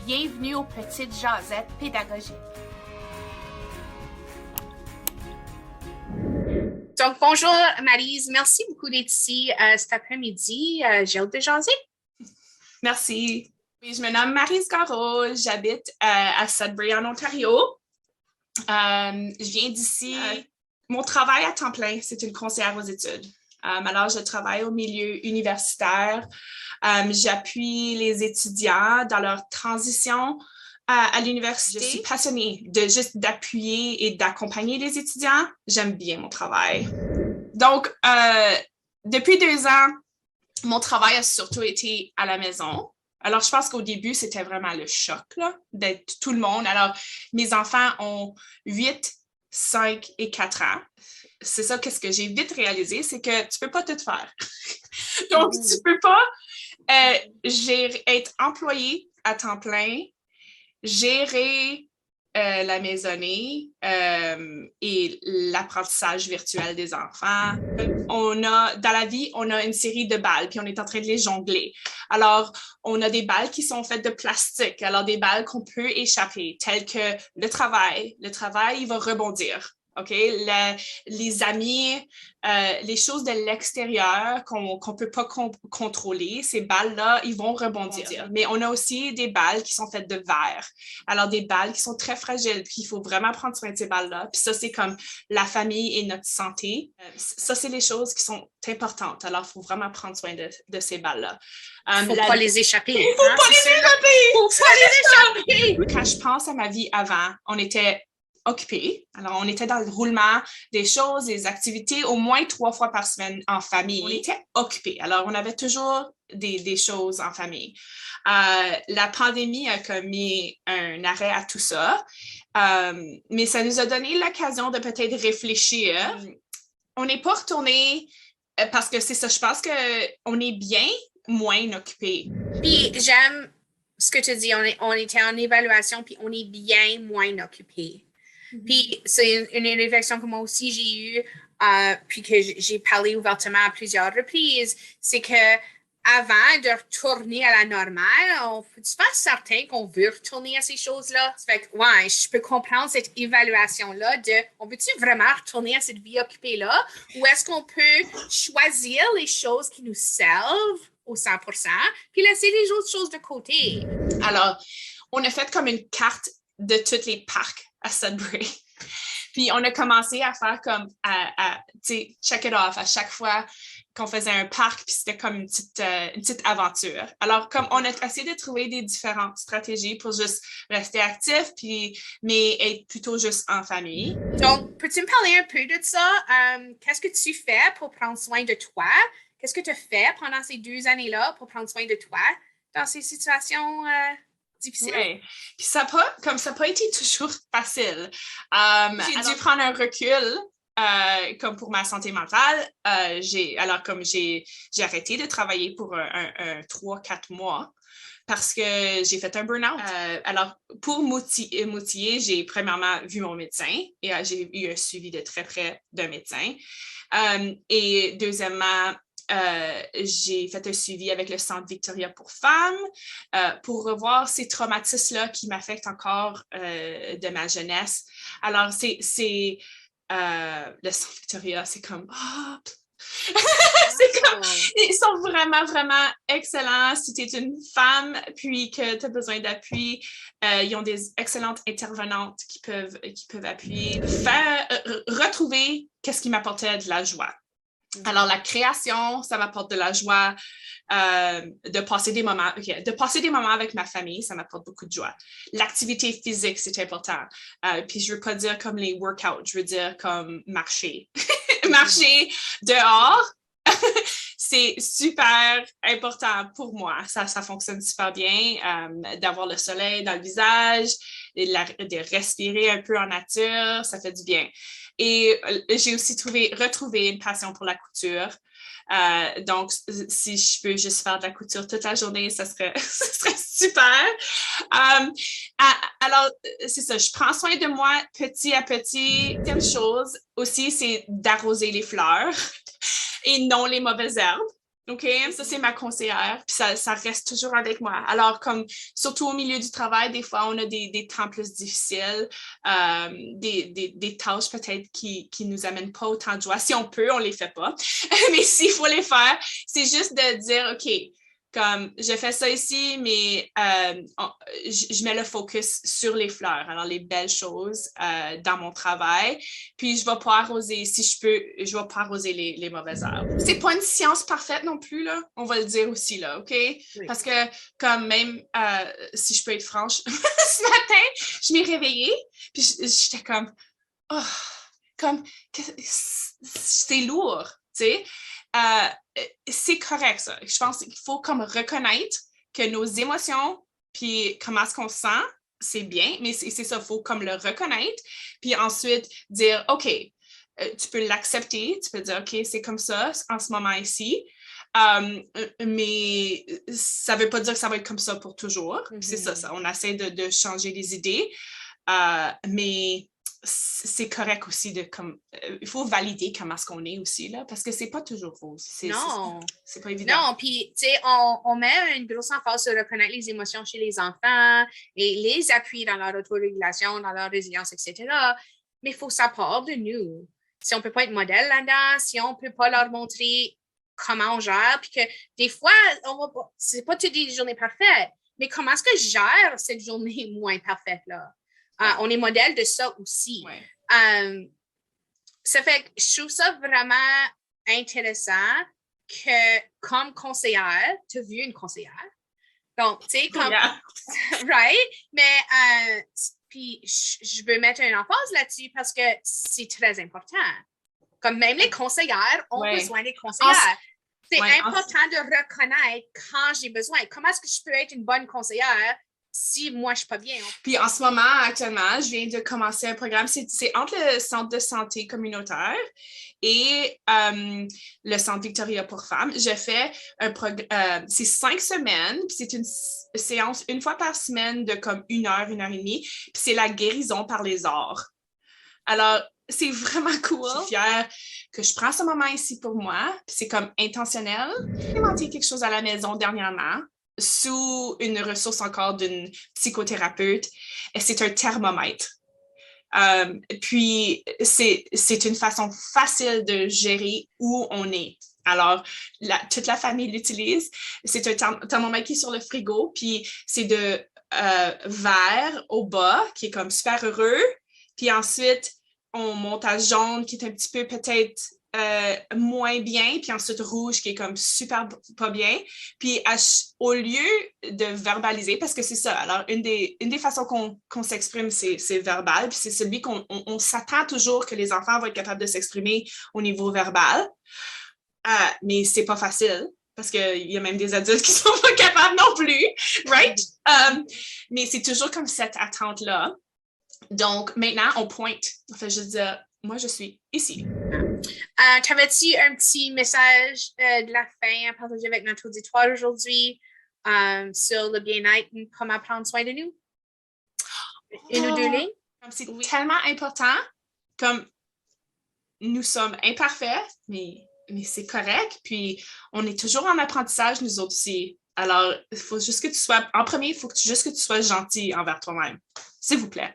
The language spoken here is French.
Bienvenue aux Petites Jasettes pédagogiques. Donc, bonjour Maryse, merci beaucoup d'être ici cet après-midi. J'ai hâte de jaser. Merci. Oui, je me nomme Maryse Garot, j'habite à Sudbury en Ontario. Je viens d'ici. Mon travail à temps plein, c'est une conseillère aux études. Alors, je travaille au milieu universitaire. J'appuie les étudiants dans leur transition à l'université. Je suis passionnée d'appuyer et d'accompagner les étudiants. J'aime bien mon travail. Donc, depuis 2 ans, mon travail a surtout été à la maison. Alors, je pense qu'au début, c'était vraiment le choc là, d'être tout le monde. Alors, mes enfants ont 8, 5 et 4 ans. C'est ça, qu'est-ce que j'ai vite réalisé, c'est que tu peux pas tout faire. Donc, tu peux pas être employé à temps plein, gérer la maisonnée et l'apprentissage virtuel des enfants. Dans la vie, on a une série de balles, puis on est en train de les jongler. Alors, on a des balles qui sont faites de plastique, alors des balles qu'on peut échapper, telles que le travail. Le travail, il va rebondir. OK? Les amis, les choses de l'extérieur qu'on peut pas contrôler, ces balles-là, ils vont rebondir. Mais on a aussi des balles qui sont faites de verre. Alors, des balles qui sont très fragiles, puis il faut vraiment prendre soin de ces balles-là. Puis ça, c'est comme la famille et notre santé. Ça, c'est les choses qui sont importantes. Alors, il faut vraiment prendre soin de ces balles-là. Il ne faut pas les échapper. Il ne faut pas les échapper! Il faut pas les échapper! Quand je pense à ma vie avant, on était occupés. Alors, on était dans le roulement des choses, des activités, au moins 3 fois par semaine en famille. On était occupés. Alors, on avait toujours des choses en famille. La pandémie a mis un arrêt à tout ça, mais ça nous a donné l'occasion de peut-être réfléchir. On n'est pas retourné parce que c'est ça, je pense qu'on est bien moins occupés. Puis, j'aime ce que tu dis, on était en évaluation, puis on est bien moins occupés. Puis c'est une réflexion que moi aussi j'ai eue, puis que j'ai parlé ouvertement à plusieurs reprises, c'est que avant de retourner à la normale, on faut faire certain qu'on veut retourner à ces choses-là. Ça fait que, ouais, je peux comprendre cette évaluation-là de, on veut-tu vraiment retourner à cette vie occupée-là, ou est-ce qu'on peut choisir les choses qui nous servent au 100%, puis laisser les autres choses de côté? Alors, on a fait comme une carte de tous les parcs à Sudbury. Puis on a commencé à faire comme, tu sais, check it off à chaque fois qu'on faisait un parc, puis c'était comme une petite aventure. Alors, comme on a essayé de trouver des différentes stratégies pour juste rester actif, mais être plutôt juste en famille. Donc, peux-tu me parler un peu de ça? Qu'est-ce que tu fais pour prendre soin de toi? Qu'est-ce que tu fais pendant ces 2 années-là pour prendre soin de toi dans ces situations difficile. Ouais. Puis ça n'a pas été toujours facile. J'ai dû prendre un recul comme pour ma santé mentale. J'ai arrêté de travailler pour un 3-4 mois parce que j'ai fait un burn-out. Alors, pour m'outiller, j'ai premièrement vu mon médecin et j'ai eu un suivi de très près d'un médecin. Et deuxièmement, j'ai fait un suivi avec le Centre Victoria pour femmes pour revoir ces traumatismes-là qui m'affectent encore de ma jeunesse. Alors, c'est le Centre Victoria, c'est comme... c'est comme, ils sont vraiment, vraiment excellents. Si tu es une femme puis que tu as besoin d'appui, ils ont des excellentes intervenantes qui peuvent appuyer. Retrouver qu'est-ce qui m'apportait de la joie. Alors, la création, ça m'apporte de la joie. De passer des moments avec ma famille, ça m'apporte beaucoup de joie. L'activité physique, c'est important. Puis je veux pas dire comme les workouts, je veux dire comme marcher. Marcher dehors, c'est super important pour moi. Ça fonctionne super bien. D'avoir le soleil dans le visage, de respirer un peu en nature, ça fait du bien. Et j'ai aussi retrouvé une passion pour la couture. Donc, si je peux juste faire de la couture toute la journée, ça serait super. Alors, c'est ça, je prends soin de moi petit à petit. Une chose aussi, c'est d'arroser les fleurs et non les mauvaises herbes. OK? Ça, c'est ma conseillère. Puis ça reste toujours avec moi. Alors, comme, surtout au milieu du travail, des fois, on a des temps plus difficiles, des tâches peut-être qui nous amènent pas autant de joie. Si on peut, on les fait pas. Mais s'il faut les faire, c'est juste de dire, OK, comme, je fais ça ici, mais je mets le focus sur les fleurs, alors les belles choses dans mon travail. Puis, je vais pas arroser, si je peux, je vais pas arroser les mauvaises herbes. C'est pas une science parfaite non plus, là. On va le dire aussi, là, OK? Oui. Parce que, comme même, si je peux être franche, ce matin, je m'ai réveillée, puis j'étais oh, comme, c'est lourd, tu sais? C'est correct, ça. Je pense qu'il faut comme reconnaître que nos émotions, puis comment est-ce qu'on se sent, c'est bien, mais c'est ça, il faut comme le reconnaître, puis ensuite dire, OK, tu peux l'accepter, tu peux dire, OK, c'est comme ça en ce moment ici, mais ça ne veut pas dire que ça va être comme ça pour toujours. Mm-hmm. C'est ça, on essaie de changer les idées, mais c'est correct aussi de comme il faut valider comment est-ce qu'on est aussi là parce que c'est pas toujours rose. Non, c'est pas évident. Non, puis tu sais on met une grosse emphase sur reconnaître les émotions chez les enfants et les appuyer dans leur autorégulation, dans leur résilience, etc. Mais il faut ça part de nous. Si on peut pas être modèle là-dedans, si on peut pas leur montrer comment on gère, puis que des fois c'est pas toutes des journées parfaites, mais comment est-ce que je gère cette journée moins parfaite là? On est modèle de ça aussi. Ouais. Ça fait que je trouve ça vraiment intéressant que comme conseillère, tu as vu une conseillère. Donc, tu sais, comme... Yeah. Right? Mais, puis je veux mettre une emphase là-dessus parce que c'est très important. Comme même les conseillères ont besoin des conseillères. C'est important de reconnaître quand j'ai besoin. Comment est-ce que je peux être une bonne conseillère si moi, je suis pas bien. Puis en ce moment, actuellement, je viens de commencer un programme. C'est entre le Centre de santé communautaire et le Centre Victoria pour femmes. Je fais un programme, c'est 5 semaines, puis c'est une séance une fois par semaine de comme 1 heure, 1 heure et demie. Puis c'est la guérison par les arts. Alors, c'est vraiment cool. Je suis fière que je prends ce moment ici pour moi. Puis c'est comme intentionnel. J'ai expérimenté quelque chose à la maison dernièrement, sous une ressource encore d'une psychothérapeute, c'est un thermomètre. Puis, c'est une façon facile de gérer où on est. Alors, toute la famille l'utilise. C'est un thermomètre qui est sur le frigo, puis c'est de vert au bas, qui est comme super heureux. Puis ensuite, on monte à jaune, qui est un petit peu peut-être moins bien, puis ensuite rouge qui est comme super pas bien. Puis au lieu de verbaliser, parce que c'est ça, alors une des façons qu'on s'exprime, c'est verbal, puis c'est celui qu'on s'attend toujours que les enfants vont être capables de s'exprimer au niveau verbal, mais c'est pas facile. Parce qu'il y a même des adultes qui sont pas capables non plus, right? Mais c'est toujours comme cette attente-là. Donc, maintenant, on pointe. En fait, je veux dire, moi, je suis ici. T'avais-tu un petit message de la fin à partager avec notre auditoire aujourd'hui sur le bien-être, comment prendre soin de nous? Une ou deux lignes? C'est tellement important, comme nous sommes imparfaits, mais c'est correct, puis on est toujours en apprentissage, nous autres aussi. Alors, il faut juste que tu sois, en premier, il faut juste que tu sois gentil envers toi-même. S'il vous plaît.